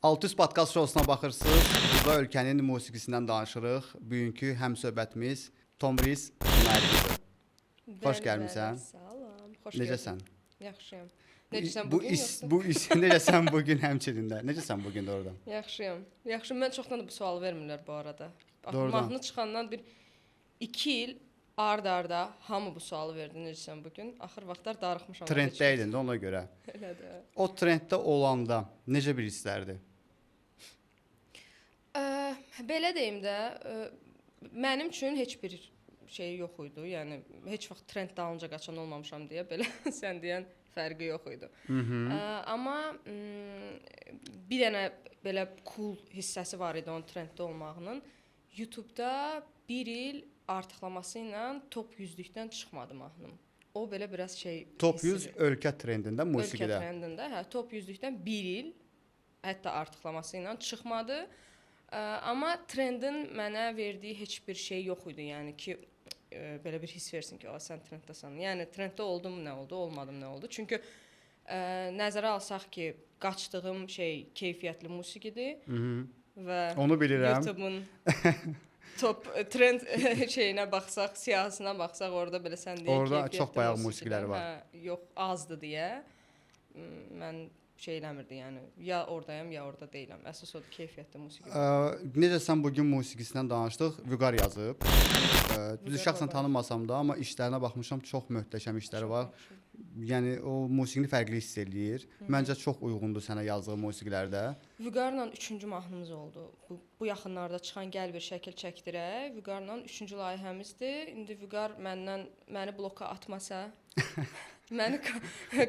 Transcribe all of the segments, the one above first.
600 podkast şousuna baxırsınız. Burada ölkənin musiqisindən danışırıq. Bugünkü həmsöhbətimiz Tom Riz müəllimdir. Xoş gəlmisən. Salam. Xoş Necəsən? Yaxşıyam. Necəsən bugün yoxsa? Necəsən bugün həmçinin Necəsən bugün də oradan? Yaxşıyam. Yaxşı. Mən çoxdan da bu sualı vermirlər bu arada. Doğrudan. Mahnı çıxandan bir 2 il ard-arda hamı bu sualı verdi. Necəsən bugün? Axır vaxtlar darıxmışam. Trenddə idin də ona görə. Elədir. O trenddə olanda necə bir hisslərdir? Belə deyim də, mənim üçün heç bir şey yox idi. Yəni heç vaxt trend dalınca qaçan olmamışam deyə belə sən deyən fərqi yox idi. Amma bir dənə belə cool hissəsi var idi onun trenddə olmağının. YouTube-da 1 il artıqlaması ilə top 100-lükdən çıxmadı mahnım. O belə biraz şey Top 100 ölkə trendində musiqidə. Ölkə trendində, hə, top 100-lükdən 1 il hətta artıqlaması ilə çıxmadı. Amma trendin mənə verdiyi heç bir şey yox idi. Yəni ki, belə bir hiss versin ki, sən trenddəsən. Yəni trenddə oldum, nə oldu, olmadım, nə oldu? Çünki nəzərə alsaq ki, qaçdığım şey keyfiyyətli musiqidir və onu bilirəm. YouTube-un top trend şeyinə baxsaq, siyahısına baxsaq, orada belə sən deyək ki, orada çox bayaq musiqilər var. Hə, yox, azdır deyə mən şey eləmirdi, yəni ya ordayam, ya orada deyiləm. Əsas odur keyfiyyətli musiqi. Necə sən bugün musiqisindən danışdıq, Vüqar yazıb. Düzü şəxsən tanımasam da, amma işlərinə baxmışam, çox möhtəşəm işləri var. Yəni o musiqini fərqli hiss eləyir. Məncə çox uyğundur sənə yazdığı musiqilərdə. Vüqarla 3-cü mahnımız oldu. Bu yaxınlarda çıxan Gəl bir şəkil çəkdirək. Vüqarla 3-cü layihəmizdir. İndi Vüqar məni bloka atmasa, məni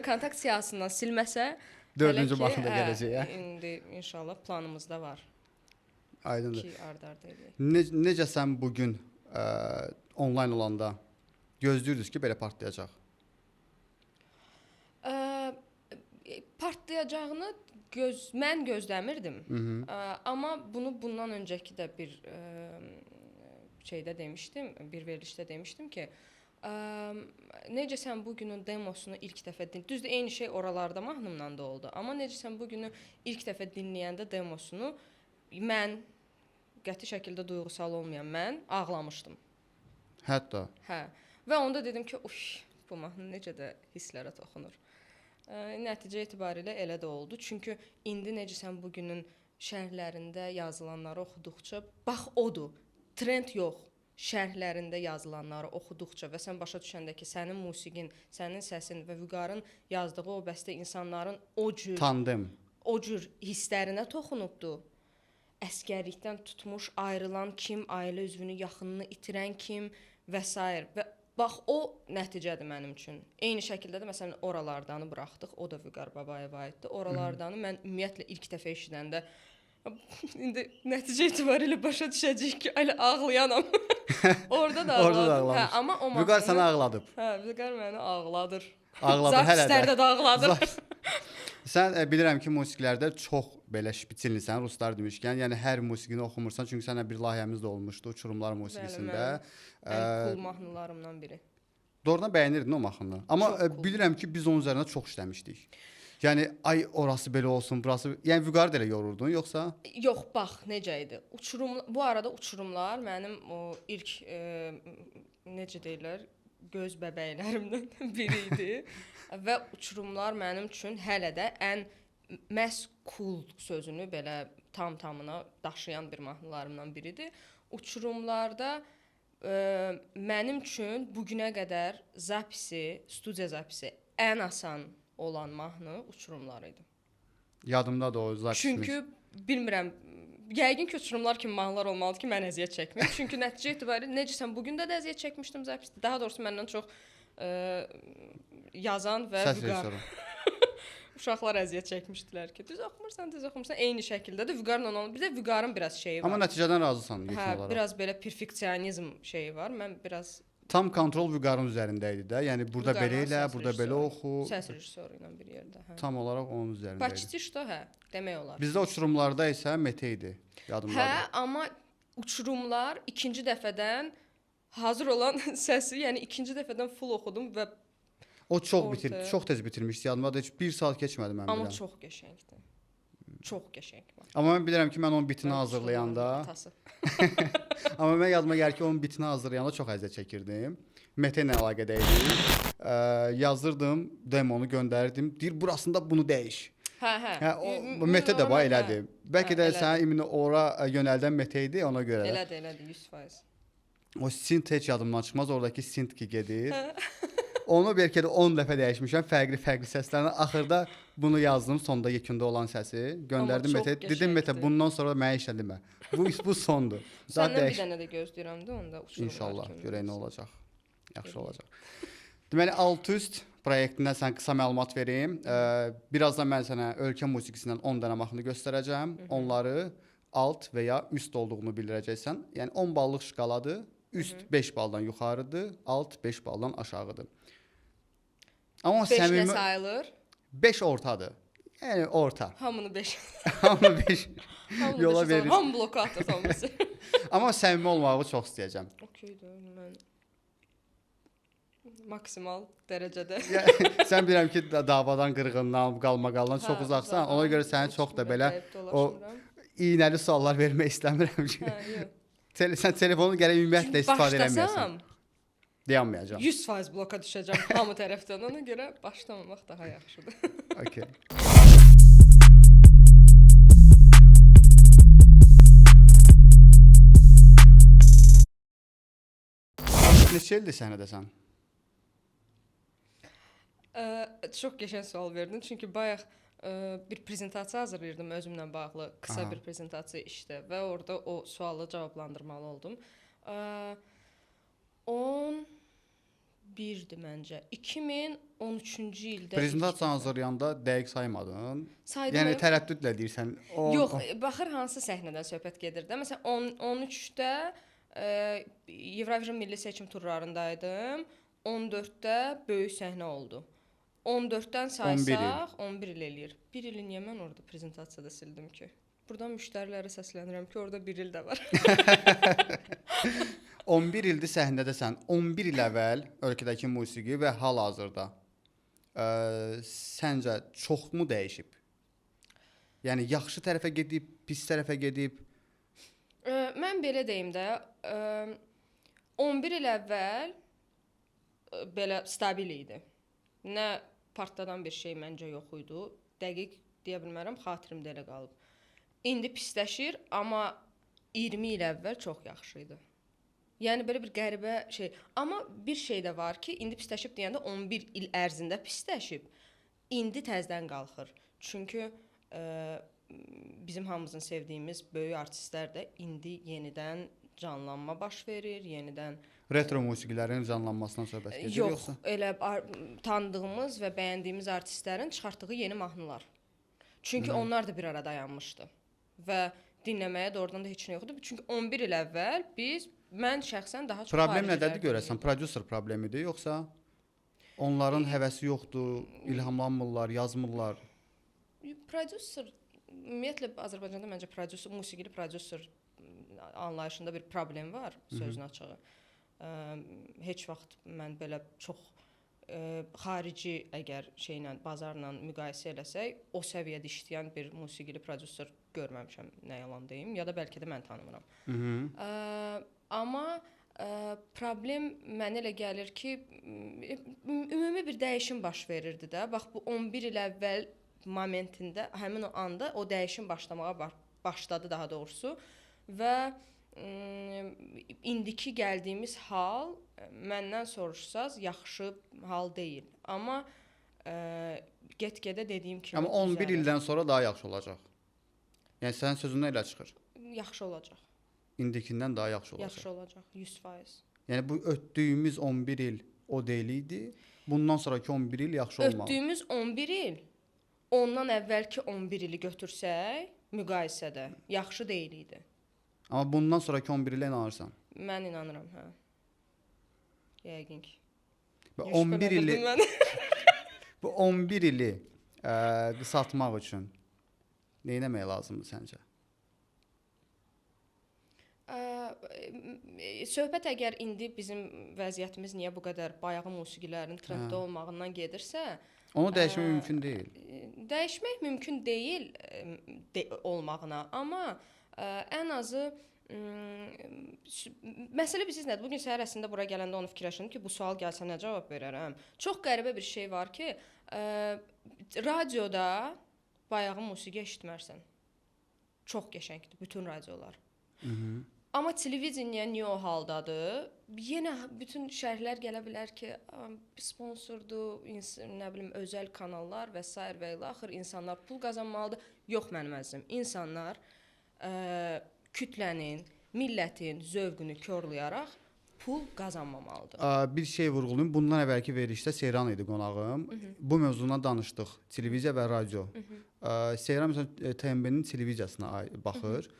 kontakt siyahısından silməsə, 4-cü mahnıda gələcək. İndi inşallah planımızda var. Aydındır. Ki ard-arda eləyək. Necə sən bugün onlayn olanda gözləyirdiniz ki, belə partlayacaq? Partlayacağını mən gözləmirdim. Amma bunu bundan öncəki də bir şeydə demişdim, bir verilişdə demişdim ki, necə sən bu günün demosunu ilk dəfə düzdür, eyni şey oralarda mahnımla da oldu. Amma necə sən bu günü ilk dəfə dinləyəndə demosunu mən qəti şəkildə duyğusal olmayan mən ağlamışdım. Hətta. Hə. Və onda dedim ki, bu mahnı necə də hisslərə toxunur. Nəticə etibarilə elə də oldu. Çünki indi necə sən bu günün şərhlərində yazılanları oxuduqca, bax odur. Trend yox. Şərhlərində yazılanları oxuduqca və sən başa düşəndə ki, sənin musiqin, sənin səsin və Vüqarın yazdığı o bəstə insanların o cür hisslərinə toxunubdu. Əskərlikdən tutmuş, ayrılan kim, ailə üzvünü, yaxınını itirən kim və s. Və bax o nəticədir mənim üçün. Eyni şəkildə də məsələn oralardanı buraxdıq. O da Vüqar Babayeva aiddir. Oralardanı mən ümumiyyətlə ilk dəfə eşidəndə indi nəticə etibarilə başa düşəcəyik ki, elə ağlayanam. Orada da ağladım. Hə, amma o mahnı Vüqar səni ağladıb. Hə, Vüqar məni ağladır. Ağladır hələ də. Zapslərdə də ağladır. Sən bilirəm ki, musiqilərdə çox belə şpiçillisən, ruslar demişkən. Yəni hər musiqini oxumursan, çünki sənə bir layihəmiz də olmuşdu, Uçurumlar musiqisində. Cool mahnılarımdan biri. Doğrudan bəyənirdin o mahnını. Amma bilirəm ki, biz onun üzərində çox işləmişdik. Yəni ay orası belə olsun, burası. Yəni Vüqarı da elə yorurdun, yoxsa? Yox, bax necə idi. Bu arada Uçurumlar mənim o ilk necə deyirlər, göz bəbəklərimdən biri idi. Və Uçurumlar mənim üçün hələ də ən məhz cool sözünü belə tam-tamına daşıyan bir mahnılarımdan biridir. Uçurumlarda mənim üçün bu günə qədər studiya zapisi ən asan olan mahnı Uçurumlar idi. Yadımdadır o zapisimiz. Çünki bilmirəm, yəqin ki, Uçurumlar kimi mahnılar olmalıdır ki, mən əziyyət çəkməyim. Çünki nəticə etibarilə necəsən bugün də əziyyət çəkmişdim zapisdə. Daha doğrusu məndən çox yazan və Vüqar uşaqlar əziyyət çəkmişdilər ki, düz oxumursan, eyni şəkildə də Vüqarla olan. Bir də Vüqarın biraz şeyi var. Amma nəticədən razısan yekun olaraq. Hə, biraz belə perfeksionizm şeyi var. Mən biraz tam kontrol Vüqarın üzərində idi də. Yəni burada belə elə, burada belə oxu. Səs rejissoru ilə bir yerdə. Hə. Tam olaraq onun üzərində idi. Почти что, hə, demək olar. Bizdə Uçurumlarda isə Mete idi. Yadımdadır. Hə, amma Uçurumlar ikinci dəfədən hazır olan səsi, yəni ikinci dəfədən full oxudum və o çox tez bitirmişdi. Yadımdadır. Heç 1 saat keçmədi mən bilirəm. Amma çox qəşəngdir. Çox qəşəng var. Amma mən bilirəm ki, mən onun bitini Mən hazırlayanda, atası. amma mən yadıma gəlir ki, onun bitini hazırlayanda çox əziyyət çəkirdim. Mete ilə əlaqədə idi. Yazırdım, demonu göndərirdim. Deyir, burasında bunu dəyiş. Hə. O Mete də bax elədi. Bəlkə də elədi. sənin imini ora yönəldən Mete idi, ona görə. Elədi 100%. O sint heç yadımdan çıxmaz, oradakı sint ki gedir. Onu bəlkə də 10 dəfə dəyişmişəm, fərqli səslərlə. Axırda bunu yazdım, sonda yekunda olan səsi göndərdim Amma Mete. çox Dedim Mete, qəşəngdir. bundan sonra mənə işlədimə. Bu sondur. Səndən bir dənə də gözləyirəm də onda uçurumlar. İnşallah kimi görək nə olsun. olacaq. Yaxşı olacaq. Deməli alt üst proyektindən sən qısa məlumat verim. Birazdan mən sənə ölkə musiqisindən 10 dənə mahnı göstərəcəm. Onları alt və ya üst olduğunu bildirəcəksən. Yəni 10 ballıq şkaladır. Üst 5 baldan yuxarıdır, alt 5 baldan aşağıdır. Amma 5 nə səmimi sayılır? 5 ortadır. Yəni orta. Hamını 5. Hamı 5 Hamını yola beşə verir. Ham bloka atır hamısı. Amma səmimi olmağı çox istəyəcəm. Okeydir, mən maksimal dərəcədə. Sən bilirəm ki, davadan, qırğından, qalmaqaldan çox uzaqsan. Ona görə səni çox da belə o iynəli suallar vermək istəmirəm ki. yox. Sən telefonu gərək ümumiyyətlə istifadə eləməyəsən. Dayanmayacağam. 100% bloka düşəcəm hamı tərəfdən. Ona görə başlamamaq daha yaxşıdır. Okay. Neçə ildir səhnədəsən? Çox qəşəng sual verdin, çünki bayaq bir prezentasiya hazırlayırdım özümlə bağlı, qısa bir prezentasiya işdə və orada o sualı cavablandırmalı oldum. 11-dir məncə. 2013-cü ildə Prezentasiya hazırlayanda dəqiq saymadın. saydım. Yəni tərəddüdlə deyirsən. Yox, baxır hansı səhnədən söhbət gedir də. Məsələn 13-də Eurovision milli seçim turlarındaydım. 14-də böyük səhnə oldu. 14-dən saysaq 11 il eləyir. 1 ili niyə mən orada prezentasiyada sildim ki? Burdan müştərilərə səslənirəm ki, orada 1 il də var. 11 ildir səhnədəsən. 11 il əvvəl ölkədəki musiqi və hal-hazırda səncə çoxmu dəyişib? Yəni yaxşı tərəfə gedib, pis tərəfə gedib? Mən belə deyim də, 11 il əvvəl belə stabil idi. Nə partladan bir şey məncə yox idi. Dəqiq deyə bilmərəm, xatirimdə elə qalıb. İndi pisləşir, amma 20 il əvvəl çox yaxşı idi. Yəni belə bir qəribə şey. Amma bir şey də var ki, indi pisləşib deyəndə 11 il ərzində pisləşib. İndi təzədən qalxır. Çünki bizim hamımızın sevdiyimiz böyük artistlər də indi yenidən canlanma baş verir, yenidən Retro musiqilərin canlanmasından söhbət gedir yoxsa? Yox, elə tanıdığımız və bəyəndiyimiz artistlərin çıxartdığı yeni mahnılar. Çünki onlar da bir ara dayanmışdı və dinləməyə doğrudan da heç nə yoxdur. Çünki 11 il əvvəl mən şəxsən daha çox problem nədədir görəsən? Prodüser problemidir yoxsa onların həvəsi yoxdur, ilhamlanmırlar, yazmırlar? Prodüser ümumiyyətlə Azərbaycanda məncə musiqili prodüser anlayışında bir problem var, sözün açığı. Heç vaxt mən belə çox xarici əgər şeylə, bazarla müqayisə eləsək, o səviyyədə işləyən bir musiqili prodüser görməmişəm, nə yalan deyim, ya da bəlkə də mən tanımıram. Amma problem mənə elə gəlir ki, ümumi bir dəyişim baş verirdi də. Bax bu 11 il əvvəl momentində, həmin o anda o dəyişim başlamağa başladı daha doğrusu və indiki gəldiyimiz hal məndən soruşsaz yaxşı hal deyil. Amma get-gedə dediyim kimi Amma 11 ildən sonra daha yaxşı olacaq. Yəni sənin sözündən elə çıxır. Yaxşı olacaq. İndikindən daha yaxşı olacaq. Yaxşı olacaq 100%. Yəni bu ötdüyümüz 11 il o deyil idi. Bundan sonraki 11 il yaxşı olmalı. Ötdüyümüz 11 il ondan əvvəlki 11 ili götürsək müqayisədə yaxşı deyil idi. Amma bundan sonraki 11 ilə inanırsan. Mən inanıram, hə. Yəqin ki. Bu 11 ili bu 11 ili qısaltmaq üçün nə etmək lazımdır səncə? Söhbət əgər indi bizim vəziyyətimiz niyə bu qədər bayağı musiqilərin trenddə olmağından gedirsə, Onu dəyişmək mümkün deyil. Dəyişmək mümkün deyil olmağına, amma ən azı məsələ bilirsiniz nədir? Bu gün səhər əslində bura gələndə onu fikirləşdim ki, bu sual gəlsə nə cavab verərəm? Çox qəribə bir şey var ki, radioda bayağı musiqi eşitmərsən. Çox qəşəngdir bütün radiolar. Amma televiziya niyə o haldadır? Yenə bütün şərhlər gələ bilər ki, sponsordur, nə bilim özəl kanallar və s. və ilə axır insanlar pul qazanmalıdır. Yox mənim əzizim. İnsanlar kütlənin, millətin zövqünü korlayaraq pul qazanmamalıdır. Bir şey vurğulayım. Bundan əvvəlki verilişdə Seyran idi qonağım. Bu mövzudan danışdıq. Televiziya və radio. Seyran məsələn TMB-nin televiziyasına baxır.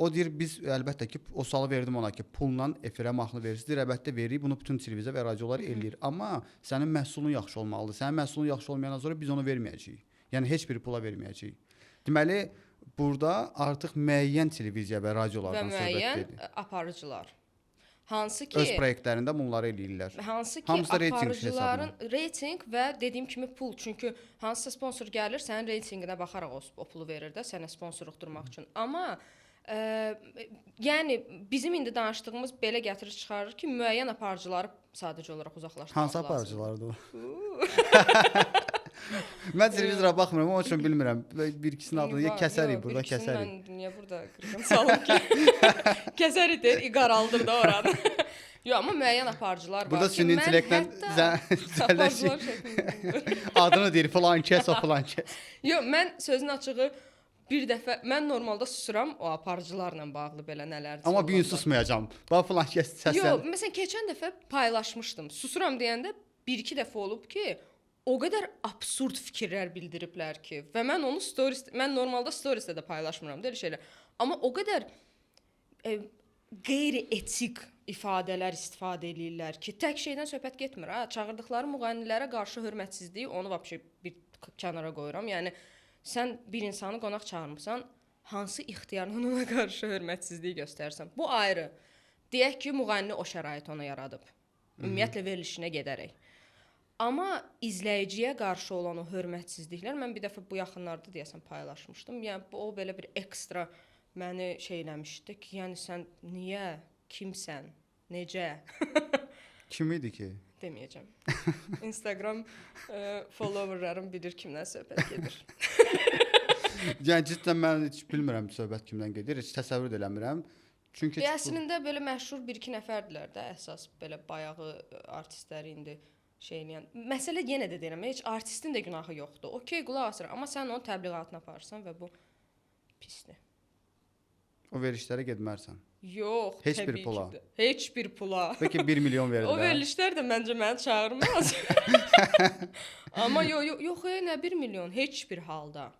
O deyir biz əlbəttə ki o sualı verdim ona ki pulla efirə mahnı verirsiniz. Əlbəttə veririk. Bunu bütün televiziya və radiolar eləyir. Amma sənin məhsulun yaxşı olmalıdır. Sənin məhsulun yaxşı olmayandan sonra biz onu verməyəcəyik. Yəni heç bir pula verməyəcəyik. Deməli burada artıq müəyyən televiziya və radiolardan söhbət gedir. Və müəyyən aparıcılar. Hansı ki öz proyektlərində bunları eləyirlər. Hansı ki aparıcıların reytinq və dediyim kimi pul. Çünki hansısa sponsor gəlir, sənin reytinqinə baxaraq o pulu verir də sənə sponsorluq durmaq üçün. Amma yəni bizim indi danışdığımız belə gətirir çıxarır ki, müəyyən aparıcıları sadəcə olaraq uzaqlaşdırmaq lazımdır. Hansı aparıcılardır o? Mən televizora baxmıram, onun üçün bilmirəm. Bir ikisinin adını ya kəsərik burada, kəsərik. Mən niyə burada qırğın salım ki? Kəsərik deyir, qaraldır da oranı. Yox, amma müəyyən aparıcılar var burada ki, süni intellektdən adını deyir, falan kəs, o falan kəs. Yox, mən sözün açığı bir dəfə mən normalda susuram o aparıcılarla bağlı belə nələrdir. Amma bir gün susmayacağam. Bax falan kəs səsən. Yox, məsələn keçən dəfə paylaşmışdım. Susuram deyəndə 1-2 dəfə olub ki, o qədər absurd fikirlər bildiriblər ki, və mən onu mən normalda storiesdə də paylaşmıram da elə şeylər. Amma o qədər qeyri-etik ifadələr istifadə eləyirlər ki, tək şeydən söhbət getmir ha. Çağırdıqları müğənnilərə qarşı hörmətsizliyi onu vəbşə bir kənara qoyuram. Yəni sən bir insanı qonaq çağırmısan, hansı ixtiyarla ona qarşı hörmətsizliyi göstərsən? Bu ayrı. Deyək ki, müğənni o şərait ona yaradıb. Ümumiyyətlə verilişinə gedərək. Amma izləyiciyə qarşı olan o hörmətsizliklər mən bir dəfə bu yaxınlarda deyəsən paylaşmışdım. Yəni o belə bir ekstra məni şeyləmişdi ki, yəni sən niyə, kimsən, necə? Kim idi ki? Deməyəcəm. Instagram followerlarım bilir kimdən söhbət gedir. Yəni cidden mən heç bilmirəm söhbət kimdən gedir, heç təsəvvür də eləmirəm. Çünki əslində belə məşhur 1-2 nəfərdilər də əsas belə bayağı artistləri indi şeyləyən. Məsələ yenə də deyirəm, heç artistin də günahı yoxdur. Okay, qulaq asıram, amma sən onun təbliğatını aparırsan və bu pisdir. O verilişlərə getmərsən. Yox, heç bir pula. Heç bir pula. Bəlkə 1 milyon verirlər. O verilişlər də məncə məni çağırmaz. Amma yox, nə 1 milyon heç bir halda.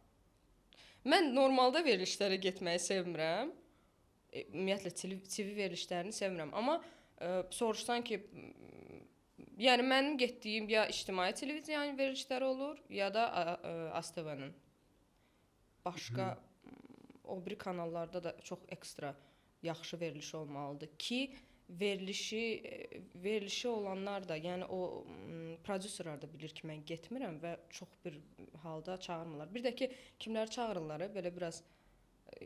Mən normalda verilişlərə getməyi sevmirəm. Ümumiyyətlə TV verilişlərini sevmirəm, amma soruşsan ki, yəni mənim getdiyim ya ictimai televiziyanın verilişləri olur, ya da ASTV-nin. Başqa o biri kanallarda da çox ekstra yaxşı veriliş olmalıdır ki, verilişi olanlar da, yəni o prodüserlər də bilir ki, mən getmirəm və çox bir halda çağırmırlar. Bir də ki, kimləri çağırırlar, belə biraz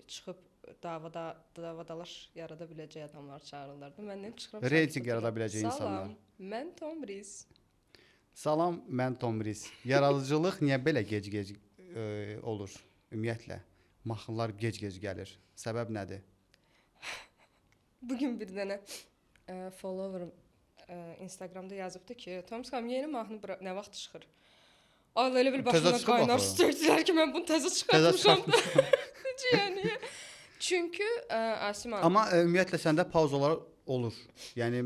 çıxıb davadalaş yarada biləcək adamlar çağırırlar. Məndən çıxıram. Reyting yarada biləcək insanlar. Salam, mən Tomris. Salam, mən Tomris. Yaradıcılıq niyə belə gec-gec olur? Ümumiyyətlə, mahnılar gec-gec gəlir. Səbəb nədir? Bugün bir dənə followerim Instagramda yazıbdı ki, Tomskam yeni mahnı nə vaxt çıxır? Allah elə bil başına qaynar su tökdülər ki, mən bunu təzə çıxartmışam. Necə yəni? Çünki Asiman. Amma ümumiyyətlə səndə pauzalar olur. Yəni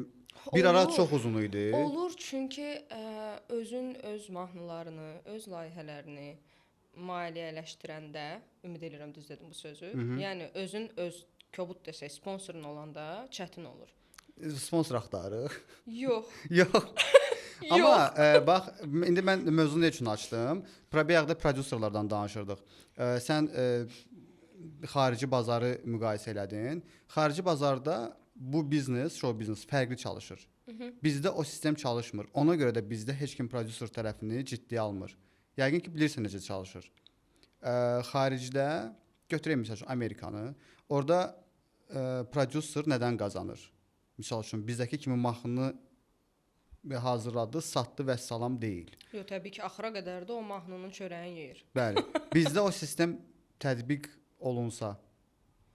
bir ara çox uzun idi. Olur çünki özün öz mahnılarını, öz layihələrini maliyyələşdirəndə, ümid edirəm düz dedim bu sözü. Yəni özün öz kobud desək sponsorun olanda çətin olur. Sponsor axtarırıq. Yox. Yox. Amma bax, indi mən mövzunu nə üçün açdım? Bayaqda prodüserlərdən danışırdıq. Sən xarici bazarı müqayisə elədin. Xarici bazarda bu biznes, show biznes fərqli çalışır. Bizdə o sistem çalışmır. Ona görə də bizdə heç kim prodüser tərəfini ciddiyə almır. Yəqin ki, bilirsən necə çalışır. Xaricdə götürək məsəl üçün Amerikanı. Orada prodüser nədən qazanır? Məsəl üçün bizdəki kimi mahnını hazırladı, satdı və salam deyil. Yox, təbii ki, axıra qədər də o mahnının çörəyini yeyir. Bəli. Bizdə o sistem tətbiq olunsa,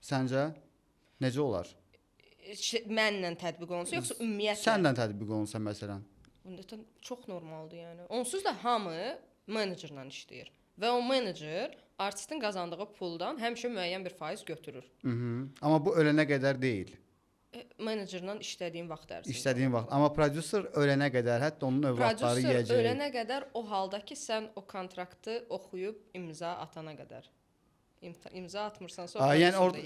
səncə necə olar? Mənlə tətbiq olunsa, yoxsa ümumiyyətlə? Səndən tətbiq olunsa məsələn. Bunda çox normaldır yəni. Onsuz da hamı menecerlə işləyir və o menecer artistin qazandığı puldan həmişə müəyyən bir faiz götürür. Amma bu ölənə qədər deyil. Menecerlə işlədiyin vaxt ərzində. İşlədiyin vaxt. Amma prodüser ölənə qədər, hətta onun övladları yeyəcək. Prodüser ölənə qədər o halda ki, sən o kontraktı oxuyub imza atana qədər. İmza atmırsansa o yəni orada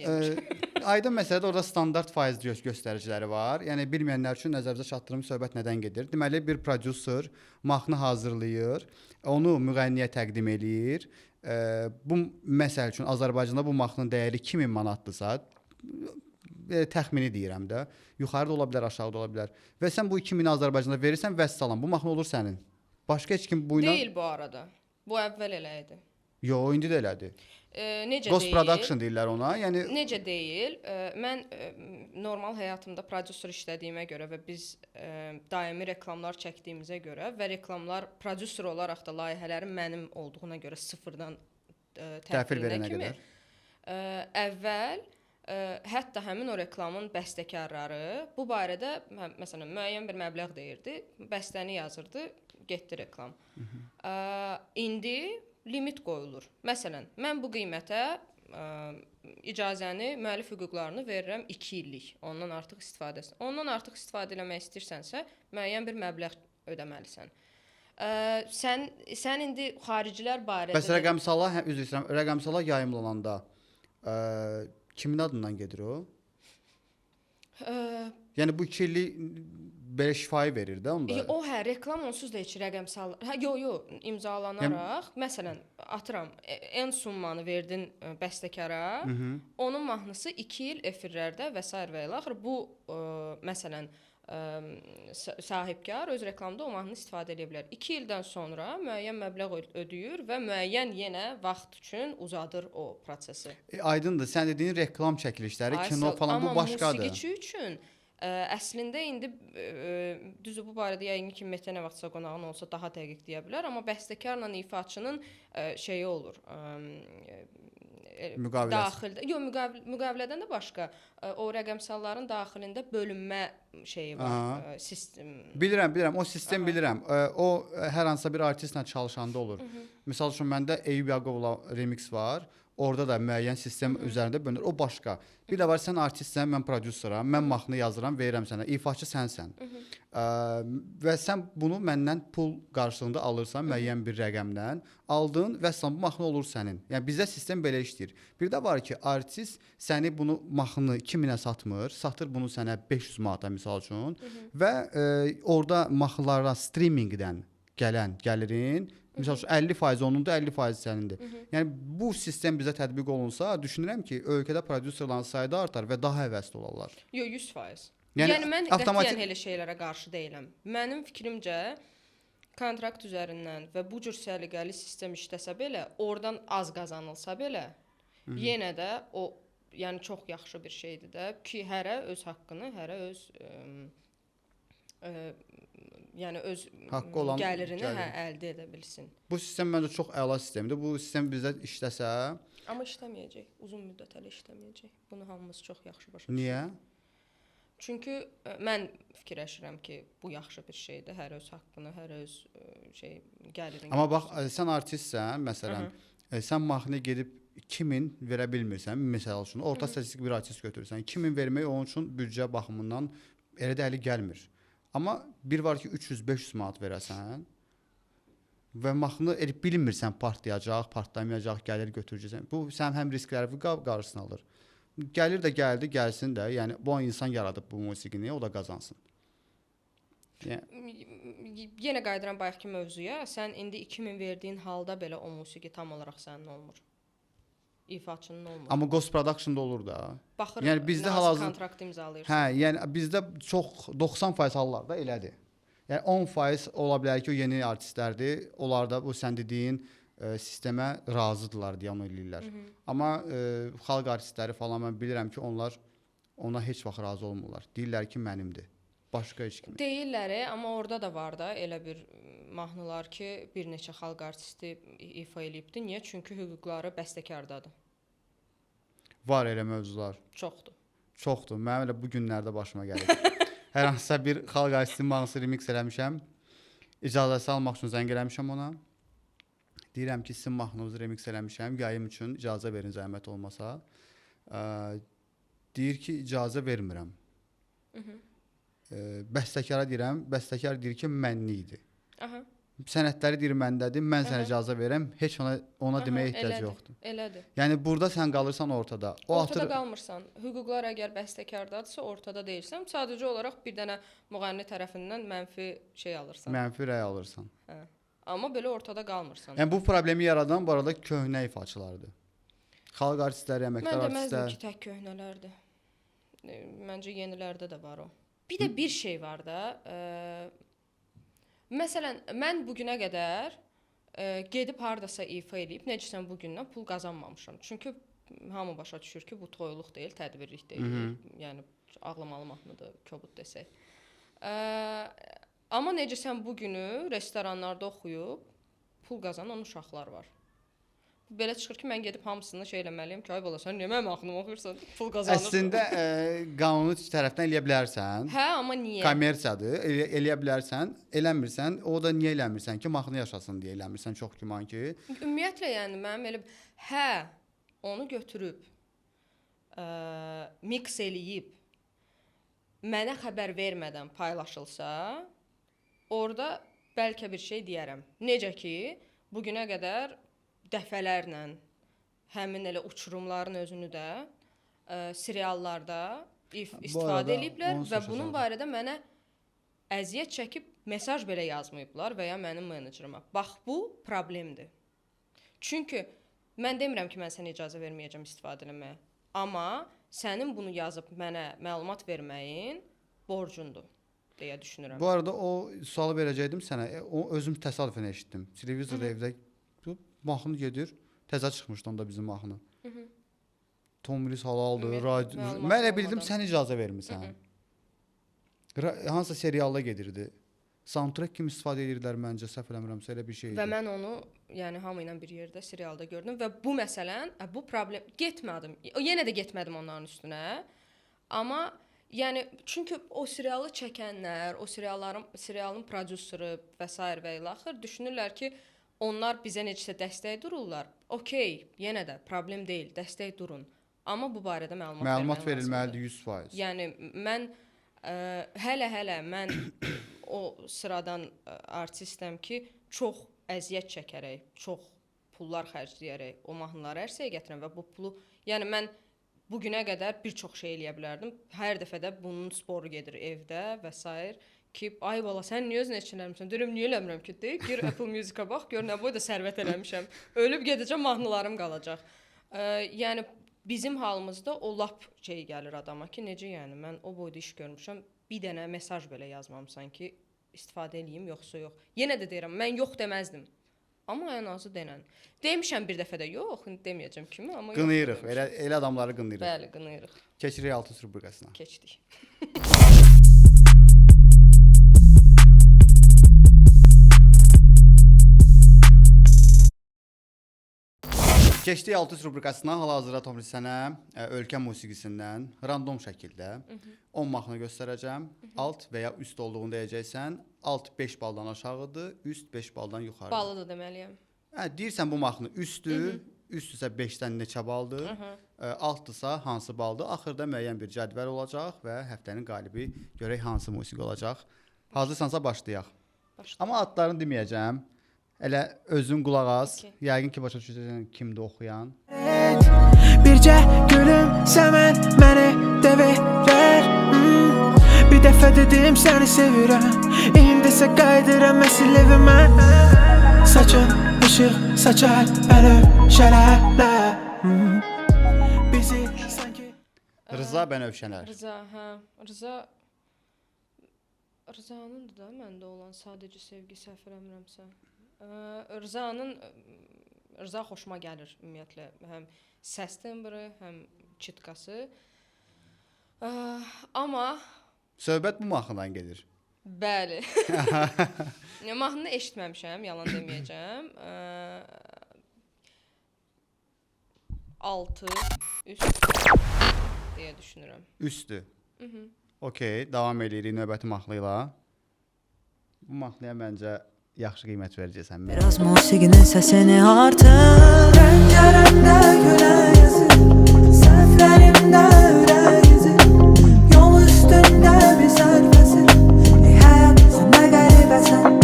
aydın məsələdə orada standart faiz göstəriciləri var. Yəni bilməyənlər üçün nəzərinizə çatdırım söhbət nədən gedir? Deməli bir prodüser mahnı hazırlayır, onu müğənniyə təqdim eləyir. Bu məsəl üçün Azərbaycanda bu mahnının dəyəri 2000 manatdırsa, təxmini deyirəm də, yuxarı da ola bilər, aşağı da ola bilər. Və sən bu 2000-i Azərbaycanda verirsən, vəssalam, bu mahnı olur sənin. Başqa heç kim bu ilə deyil bu arada. Bu əvvəl elə idi. Yox, indi də elədir. Necə Ghost deyil? production deyirlər ona. Yəni necə deyil? Mən normal həyatımda prodüser işlədiyimə görə və biz daimi reklamlar çəkdiyimizə görə və reklamlar prodüser olaraq da layihələrin mənim olduğuna görə sıfırdan təhvil verənə kimi, qədər. Əvvəl hətta həmin o reklamın bəstəkarları bu barədə məsələn müəyyən bir məbləğ deyirdi, bəstəni yazırdı, getdi reklam. İndi limit qoyulur. Məsələn, mən bu qiymətə icazəni, müəllif hüquqlarını verirəm 2 illik. Ondan artıq istifadə etmək istəyirsənsə, müəyyən bir məbləğ ödəməlisən. Sən indi xaricilər barədə Bəs rəqəmsala, üzr istəyirəm, rəqəmsala yayımlananda kimin adından gedir o? Yəni bu 2 illik belə şifahi verir də onda. O reklam onsuz da heç rəqəmsal. Yox, imzalanaraq, məsələn, atıram, en summanı verdin bəstəkara, onun mahnısı 2 il efirlərdə və s. və ilə axır bu məsələn sahibkar öz reklamda o mahnını istifadə edə bilər. 2 ildən sonra müəyyən məbləğ ödəyir və müəyyən yenə vaxt üçün uzadır o prosesi. Aydındır. Sən dediyin reklam çəkilişləri, kino falan bu başqadır. Amma musiqiçi üçün əslində indi düzdür bu barədə yəqin ki Mete nə vaxtsa qonağın olsa daha dəqiq deyə bilər, amma bəstəkarla ifaçının şeyi olur. Daxildə. Yox, müqavilədən də başqa o rəqəmsalların daxilində bölünmə şeyi var, sistem. Bilirəm, o sistem bilirəm. O hər hansısa bir artistlə çalışanda olur. Məsəl üçün məndə Eyüp Yaqubla remix var. Orada da müəyyən sistem üzərində bölünür. O başqa. Bir də var, sən artistsən, mən prodüseram, mən mahnı yazıram, verirəm sənə. İfaçı sənsən. Və sən bunu məndən pul qarşılığında alırsan müəyyən bir rəqəmdən. Aldın və sən bu mahnı olur sənin. Yəni bizdə sistem belə işləyir. Bir də var ki, artist səni bunu mahnını 2000-ə satmır, satır bunu sənə 500 manata misal üçün və orada mahnılara streamingdən gələn gəlirin məsəl üçün 50% onundur, 50% sənindir. Yəni bu sistem bizə tətbiq olunsa, düşünürəm ki, ölkədə prodüserlərin sayı da artar və daha həvəsli olarlar. Yox, 100%. Yəni mən qətiyyən elə şeylərə qarşı deyiləm. Mənim fikrimcə kontrakt üzərindən və bu cür səliqəli sistem işləsə belə, oradan az qazanılsa belə, yenə də o yəni çox yaxşı bir şeydir də ki, hərə öz haqqını, hərə öz yəni öz haqqı olan gəlirini əldə edə bilsin. Bu sistem məncə çox əla sistemdir. Bu sistem bizdə işləsə, amma işləməyəcək. Uzun müddət hələ işləməyəcək. Bunu hamımız çox yaxşı başa düşürük. Niyə? Çünki mən fikirləşirəm ki, bu yaxşı bir şeydir. Hər öz haqqını, hər öz gəlirini. Amma bax, sən artistsən, məsələn, sən mahnıya gedib 2000 verə bilmirsən, məsəl üçün, orta statistik bir artist götürürsən, 2000 vermək onun üçün büdcə baxımından elə də əli gəlmir. Amma bir var ki 300-500 manat verəsən və mahnı bilmirsən partlayacaq, partlamayacaq, gəlir götürəcəksən. Bu sənin həm riskləri qarşısını alır. Gəlir də gəldi, gəlsin də. Yəni bu insan yaradıb bu musiqini, o da qazansın. Yenə qayıdıram bayaqki mövzuya. Sən indi 2000 verdiyin halda belə o musiqi tam olaraq sənin olmur. ifaçının olmur. Amma Ghost Production-da olur da. Baxır, Yəni bizdə hansı hal-hazır kontrakt imzalayırsan. hə, yəni bizdə çox 90% hallarda elədir. Yəni 10% ola bilər ki, o yeni artistlərdir. Onlar da bu sən dediyin sistemə razıdırlar deyə onu eləyirlər. Amma xalq artistləri falan mən bilirəm ki, onlar ona heç vaxt razı olmurlar. Deyirlər ki, mənimdir. Başqa heç kim. Deyirlər, amma orada da var da elə bir mahnılar ki, bir neçə xalq artisti ifa eləyibdi. Niyə? Çünki hüquqları bəstəkardadır. Var elə mövzular. Çoxdur. Çoxdur. Mənim elə bu günlərdə başıma gəlib. Hər hansısa bir xalq artistinin mahnısı remix eləmişəm. İcazəsi almaq üçün zəng eləmişəm ona. Deyirəm ki, sizin mahnınızı remix eləmişəm. Yayım üçün icazə verin zəhmət olmasa. Deyir ki, icazə vermirəm. Bəstəkara deyirəm. Bəstəkar deyir ki, mənlikdir. Aha. Sənədləri deyir məndədir. Mən sənə icazə verəm. Heç ona deməyə ehtiyac yoxdur. Elədir. Yəni burada sən qalırsan ortada. Ortada qalmırsan. Hüquqlar əgər bəstəkardadırsa, ortada deyilsən. Sadəcə olaraq bir dənə müğənni tərəfindən mənfi şey alırsan. Mənfi rəy alırsan. Hə. Amma belə ortada qalmırsan. Yəni bu problemi yaradan bu arada köhnə ifaçılardır. Xalq artistləri, əməkdar Mən artistlər. deməzdim ki, tək köhnələrdir. Məncə yenilərdə də var o. Bir də bir şey var da, məsələn, mən bu günə qədər gedib hardasa ifa eləyib, necəsən bu gündən pul qazanmamışam. Çünki hamı başa düşür ki, bu toyluq deyil, tədbirlik deyil. Yəni ağlamalı mahnıdır, kobud desək. Amma necəsən bu günü restoranlarda oxuyub pul qazanan uşaqlar var. Belə çıxır ki, mən gedib hamısını şey eləməliyəm ki, ay bala, sən niyə mənim mahnımı oxuyursan, pul qazanırsan? Əslində qanuni tərəfdən eləyə bilərsən. Hə, amma niyə? Kommersiyadır, eləyə bilərsən. Eləmirsən, o da niyə eləmirsən ki, mahnı yaşasın deyə eləmirsən, çox güman ki. Ümumiyyətlə, yəni mənim elə onu götürüb mix eləyib mənə xəbər vermədən paylaşılsa, orada bəlkə bir şey deyərəm. Necə ki, bu günə qədər dəfələrlə həmin elə uçurumların özünü də seriallarda istifadə ediblər və bunun barədə mənə əziyyət çəkib mesaj belə yazmayıblar və ya mənim menecerima. Bax, bu problemdir. Çünki mən demirəm ki, mən sənə icazə verməyəcəm istifadə etməyə, amma sənin bunu yazıb mənə məlumat verməyin borcundur deyə düşünürəm. Bu arada o sualı verəcəydim sənə. O özüm təsadüfən eşitdim. Televizorda evdə mahnı gedir. Təzə çıxmışdı onda bizim mahnı. Tom Willis halaldır. Mən elə bildim sən icazə vermirsən. Hansısa serialda gedirdi. Soundtrack kimi istifadə edirdilər məncə, səhv eləmirəmsə elə bir şey idi. Və mən onu, yəni hamı ilə bir yerdə serialda gördüm və bu məsələn, bu problem getmədim. Yenə də getmədim onların üstünə. Amma yəni çünki o serialı çəkənlər, o serialın prodüseri və s. və ilaxır düşünürlər ki, onlar bizə necəsə dəstək dururlar. Okey, yenə də problem deyil, dəstək durun. Amma bu barədə məlumat verilməlidir 100%. Yəni mən hələ mən o sıradan artistəm ki, çox əziyyət çəkərək, çox pullar xərcləyərək o mahnıları ərsəyə gətirəm və bu pulu, yəni mən bu günə qədər bir çox şey eləyə bilərdim. Hər dəfə də bunun sporu gedir evdə və s. ki, ay bala, sən niyə özün üçün eləmirsən? Deyirəm, niyə eləmirəm ki? Deyir, gir Apple Music-a bax, gör nə boyda sərvət eləmişəm. Ölüb gedəcəm, mahnılarım qalacaq. Yəni bizim halımızda o lap şey gəlir adama ki, necə yəni mən o boyda iş görmüşəm, bir dənə mesaj belə yazmamısan ki, istifadə eləyim yoxsa yox. Yenə də deyirəm, mən yox deməzdim. Amma ən azı denən. Demişəm bir dəfə də yox, deməyəcəm kimi, amma yox. Qınayırıq, elə adamları qınayırıq. Bəli, qınayırıq. Keçirik altı rubrikasına. Keçdik. Keçdik altı rubrikasına. Hal-hazırda Tomris sənə ölkə musiqisindən random şəkildə 10 mahnı göstərəcəm. Alt və ya üst olduğunu deyəcəksən. Alt 5 baldan aşağıdır, üst 5 baldan yuxarıdır. Balı da deməliyəm. Deyirsən bu mahnı üstdür, üstdürsə 5-dən neçə baldır, altdırsa hansı baldır. Axırda müəyyən bir cədvəl olacaq və həftənin qalibi görək hansı musiqi olacaq. Hazırsansa başlayaq. Amma adlarını deməyəcəm. Elə özün qulaq as. Yəqin ki, başa düşəcəksən kimdir oxuyan. Bircə gülüm səmən məni devirər. Bir dəfə dedim səni sevirəm. İndisə qaydıram əsl evimə. Saçın ışıq saçar əlüm şələlə. Bizi sanki Rıza Bənövşələr. Rıza, hə. Rızanın da məndə olan sadəcə sevgi səhv eləmirəmsə. Rıza xoşuma gəlir ümumiyyətlə. Həm səs tembri, həm çitqası. Amma Söhbət bu mahnıdan gedir. bəli. Mahnını eşitməmişəm, yalan deməyəcəm. 6 üst deyə düşünürəm. Üstü. Okey, davam edirik növbəti mahnı ilə. Bu mahnıya məncə yaxşı qiymət verəcəksən. Biraz musiqinin səsini artır. Pəncərəmdə gülər yüzü, səhvlərimdə ürək izi, yol üstündə bir sərfəsi, həyat sən də qəribəsən.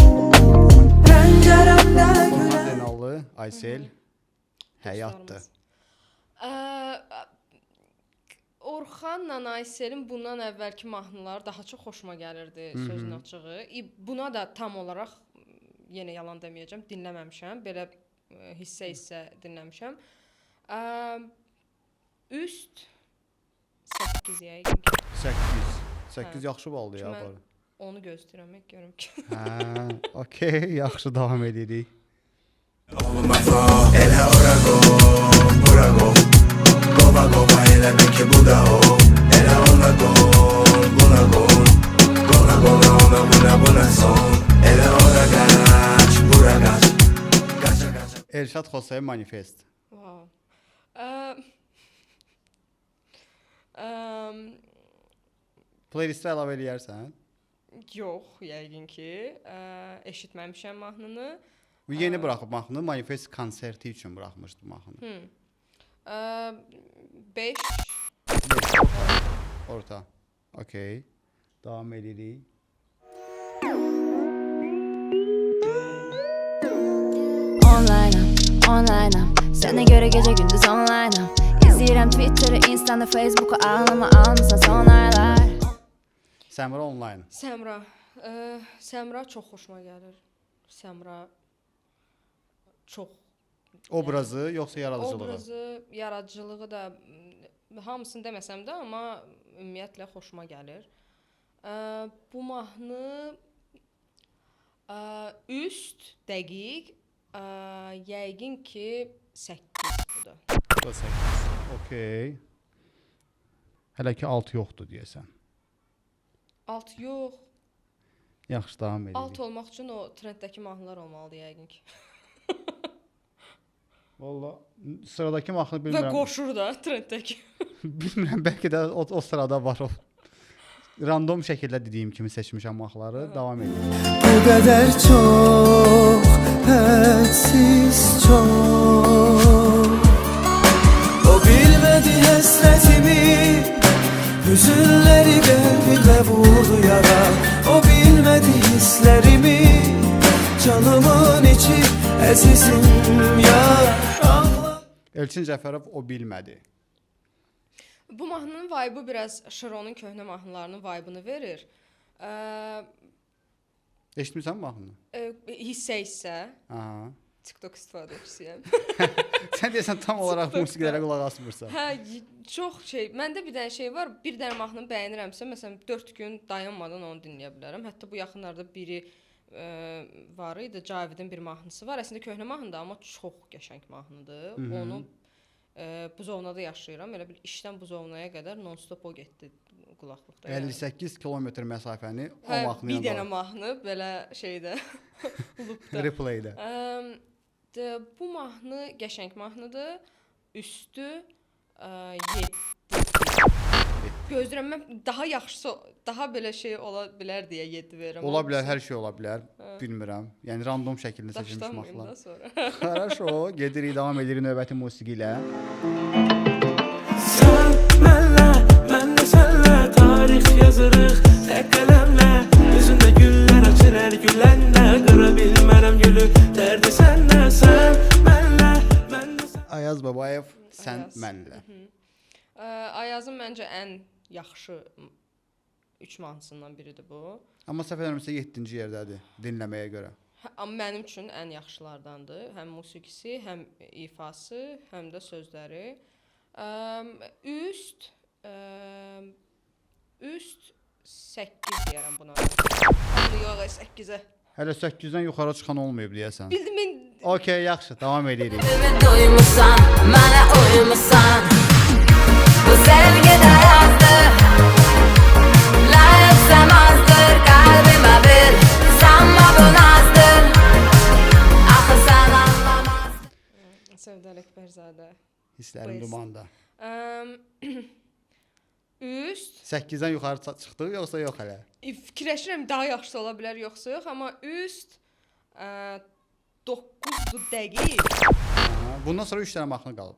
Pəncərəmdə gülər Zeynallı, Aysel, həyatdır. Orxanla Ayselin bundan əvvəlki mahnıları daha çox xoşuma gəlirdi, sözün açığı. Buna da tam olaraq yenə yalan deməyəcəm, dinləməmişəm. Belə hissə dinləmişəm. Üst 8 yəqin ki. 8 yaxşı baldı ya. Mən onu gözləyirəm, görüm ki. Hə, okey, yaxşı davam edirik. Elşad Xosayev Manifest. Wow. Playlistə əlavə eləyərsən. Yox, yəqin ki. Eşitməmişəm mahnını. Bu yeni buraxıb mahnını, Manifest konserti üçün buraxmışdı mahnını. 5 Orta. Okey. Davam edirik. Online'am Sənə görə gecə gündüz online'am İzləyirəm Twitter'ı, Insta'da, Facebook'u Ağlama almısan son aylar Səmra online. Səmra çox xoşuma gəlir. Səmra çox Obrazı yoxsa yaradıcılığı? obrazı, yaradıcılığı da hamısını deməsəm də, amma ümumiyyətlə xoşuma gəlir. Bu mahnı üst, dəqiq, yəqin ki 8 budur. 8. Okey. Hələ ki 6 yoxdur deyəsən. 6 yox. Yaxşı davam edirik. 6 olmaq üçün o trenddəki mahnılar olmalıdır yəqin ki. Valla sıradakı mahnı Və bilmirəm. qoşur da trenddəki. Bilmirəm, bəlkə də o sırada var o. Random şəkildə dediyim kimi seçmişəm mahnıları. Davam edirik. bu qədər çox, hədsiz çox. O bilmədi həsrətimi, hüzünləri qəlbimə vurdu yara. O bilmədi hisslərimi, canımın içi əzizim yar. Elçin Cəfərov o bilmədi. Bu mahnının vibe'ı biraz Şironun köhnə mahnılarının vibe'ını verir. Eşitmirsən mahnını? Hissə. Aha. TikTok istifadəçisiyəm. Sən deyəsən tam olaraq musiqilərə qulaq asmırsan. Hə, çox şey. Məndə bir dənə şey var. Bir dənə mahnını bəyənirəmsə, məsələn 4 gün dayanmadan onu dinləyə bilərəm. Hətta bu yaxınlarda biri var idi. Cavidin bir mahnısı var. Əslində köhnə mahnıdır, amma çox qəşəng mahnıdır. Onu Buzovnada yaşayıram. Elə bil işdən Buzovnaya qədər non-stop o getdi qulaqlıqda. 58 kilometr məsafəni o Hə, mahnıya bir dənə mahnı belə şeydə loopda. replaydə. Bu mahnı qəşəng mahnıdır. Üstü 7. Gözləyirəm mən daha yaxşısı, daha belə şey ola bilər deyə 7 verirəm. Ola bilər, hər şey ola bilər. Bilmirəm. Yəni random şəkildə seçilmiş Daşdanmayım da mahnılar. sonra. Хорошо, gedirik, davam edirik növbəti musiqi ilə. Sən mənlə, mən də sənlə tarix yazırıq tək qələmlə. Üzündə güllər açır hər güləndə, qıra bilmərəm gülü dərdi səndə. Sən mənlə, mən də sən. Ayaz Babayev, sən Ayaz. mənlə. Ayazın məncə ən yaxşı 3 mahnısından biridir bu. Amma səhv eləmirəmsə 7-ci yerdədir dinləməyə görə. Amma mənim üçün ən yaxşılardandır. Həm musiqisi, həm ifası, həm də sözləri. Üst üst 8 deyərəm buna. Yox, 8-ə. Hələ 8-dən yuxarı çıxan olmayıb deyəsən. Bildim mən. Okay, yaxşı, davam edirik. Doymuşsan, bana uymuşsan. Bu sevgide yazdı. Layıksam azdır, kalbime bir. Sanma bu nazdır. Axı sen anlamazdın. Sevda Əkbərzadə. Hisslərim dumanda. Üst 8-dən yuxarı çıxdıq yoxsa yox hələ? fikirləşirəm daha yaxşısı ola bilər yoxsa yox, amma üst 9-dur dəqiq. Aha, bundan sonra 3 dənə mahnı qalıb.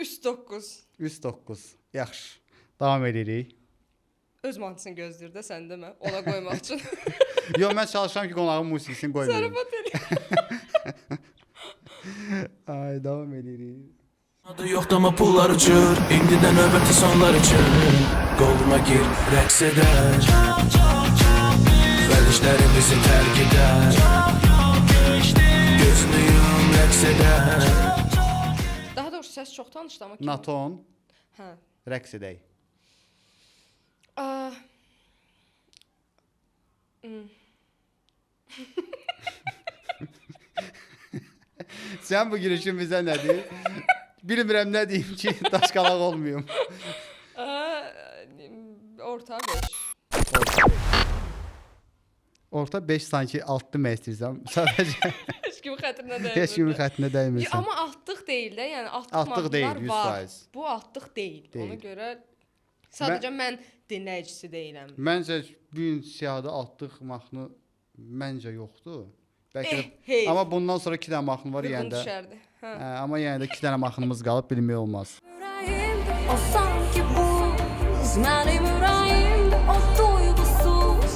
Üst 9. Üst 9. Yaxşı. Davam edirik. Öz mahnısını gözləyir də sən demə, ona qoymaq üçün. Yox, mən çalışıram ki, qonağın musiqisini qoymayım. Zarafat eləyir. Ay, davam edirik. Adı yoxdur ama pullar uçur. İndiden növbəti sonlar üçün. Qoluma gir, rəqs edər. Vədişlərim bizi tərk edər. Gözünü yum, rəqs edər. Daha doğrusu səs çox tanışdı amma kim? Naton, Hə. rəqs edək. Sən bu girişin bizə nədir? Bilmirəm nə deyim ki, daşqalaq olmayım. Orta 5. Orta 5 sanki altdı mən istəyirəm. Sadəcə Heç kimin xətrinə dəymir. heç kimin xəttinə dəymirsən. Amma altlıq deyil də, yəni altlıq Altlıq deyil, mahnılar var. 100%. Bu altlıq deyil. Deyil. Ona görə sadəcə mən dinləyicisi deyiləm. Məncə bu gün siyahıda altlıq mahnı məncə yoxdur. Bəlkə də, Hey. amma bundan sonra 2 dənə mahnı var Qırğın yəni də. düşərdi. Hə. Amma yəni də 2 dənə mahnımız qalıb, bilmək olmaz. Yüreğimde o sanki buz. Benim yüreğimde o duygusuz.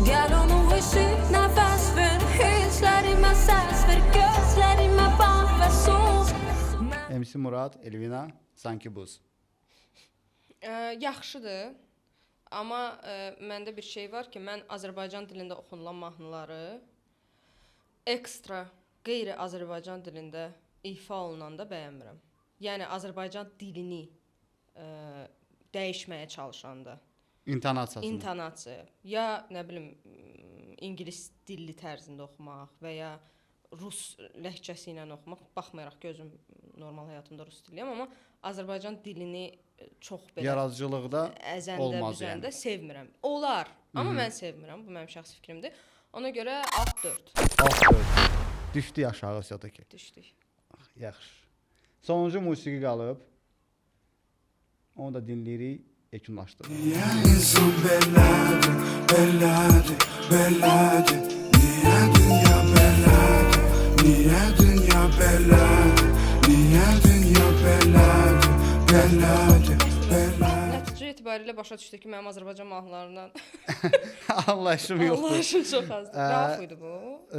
Gel onu ışık, nefes ver. Hislerime ses ver. Gözlerime bak ve sus. MC Murad, Elvina, sanki buz. Yaxşıdır. Amma məndə bir şey var ki, mən Azərbaycan dilində oxunulan mahnıları ekstra qeyri-Azərbaycan dilində ifa olunanda bəyənmirəm. Yəni Azərbaycan dilini dəyişməyə çalışanda. İntonasiyasını. İntonasiya ya nə bilim ingilis dilli tərzində oxumaq və ya rus ləhcəsi ilə oxumaq, baxmayaraq ki, özüm normal həyatımda rus diliyəm, amma Azərbaycan dilini çox belə Yaradıcılıqda əzəndə, olmaz büzəndə yəni. sevmirəm. Olar, amma mən sevmirəm. Bu mənim şəxsi fikrimdir. Ona görə alt 4 Alt 4. Düşdü aşağı siyadakı. düşdük. Yaxşı. Sonuncu musiqi qalıb. Onu da dinləyirik, yekunlaşdırırıq. Niye insan beladi, beladi, beladi? Niye dünya beladi, niye dünya beladi? Niye dünya beladi, beladi, beladi? Nəticə etibarilə başa düşdü ki, mənim Azərbaycan mahnılarından Anlayışım yoxdur. anlayışım çox azdır. Rauf idi bu.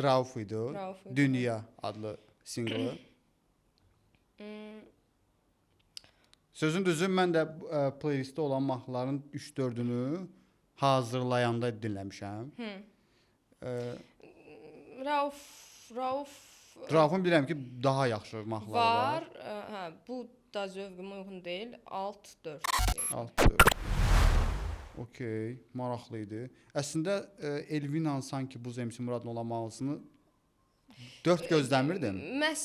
Rauf idi. Rauf idi. Dünya adlı singlı. Sözün düzü mən də playlistdə olan mahnıların 3-4-ünü hazırlayanda dinləmişəm. Raufun bilirəm ki, daha yaxşı mahnıları var. Var. Hə, bu da zövqümə uyğun deyil. Alt 4. 6-4. Okey, maraqlı idi. Əslində Elvina sanki bu MC Muradın olan mahnısını 4 gözləmirdim. Məhz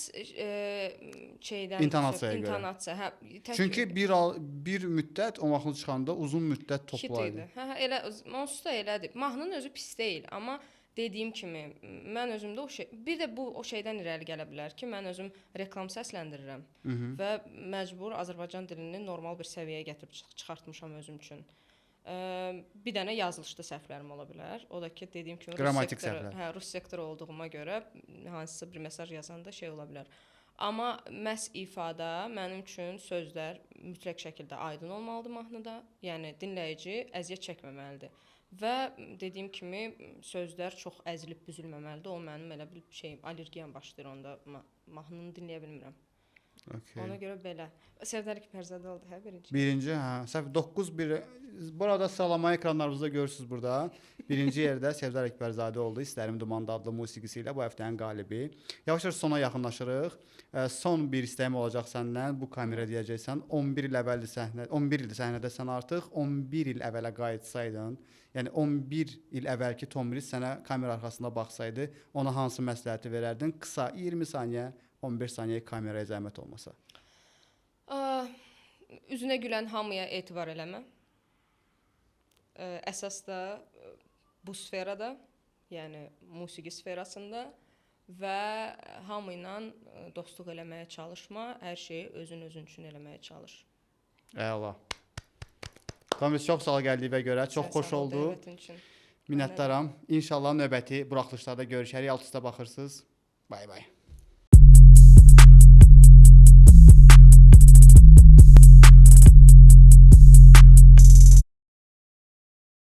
şeydən İntonasiyaya görə. İntonasiya, hə. Çünki bir müddət o mahnı çıxanda uzun müddət hit toplaydı. idi. Hə, elə onsuz da elədir. Mahnının özü pis deyil, amma dediyim kimi mən özümdə o şey, bir də bu o şeydən irəli gələ bilər ki, mən özüm reklam səsləndirirəm və məcbur Azərbaycan dilini normal bir səviyyəyə gətirib çıxartmışam özüm üçün. Bir dənə yazılışda səhvlərim ola bilər. O da ki, dediyim kimi Qrammatik səhvlər. Hə, rus sektoru olduğuma görə hansısa bir mesaj yazanda şey ola bilər. Amma məhz ifada mənim üçün sözlər mütləq şəkildə aydın olmalıdır mahnıda. Yəni dinləyici əziyyət çəkməməlidir. Və dediyim kimi sözlər çox əzilib büzülməməlidir. O mənim elə bir şeyim, allergiyam başlayır onda mahnını dinləyə bilmirəm. Okay. Ona görə belə. Sərdar Əkbərzadə oldu hə birinci. Birinci, hə, səhv 9-1. Burada sıralama ekranlarınızda görürsüz burada. Birinci yerdə Sərdar Əkbərzadə oldu. İstərim Dumanda adlı musiqisi ilə bu həftənin qalibi. Yavaş-yavaş sona yaxınlaşırıq. Son bir istəyim olacaq səndən. Bu kamera deyəcəksən 11 il əvvəldir səhnə, 11 ildir səhnədəsən artıq. 11 il əvvələ qayıtsaydın, yəni 11 il əvvəlki Tom Riz sənə kamera arxasında baxsaydı, ona hansı məsləhəti verərdin? Qısa 20 saniyə, 15 saniyə kameraya zəhmət olmasa. Üzünə gülən hamıya etibar eləmə. Əsas da bu sferada, yəni musiqi sferasında və hamı ilə dostluq eləməyə çalışma, hər şeyi özün üçün eləməyə çalış. Əla. Tomiz, çox sağ ol gəldiyinə görə. Çox xoş oldu. Minnətdaram. İnşallah növbəti buraxılışlarda görüşərik. Alt üstə baxırsınız. Bay bay.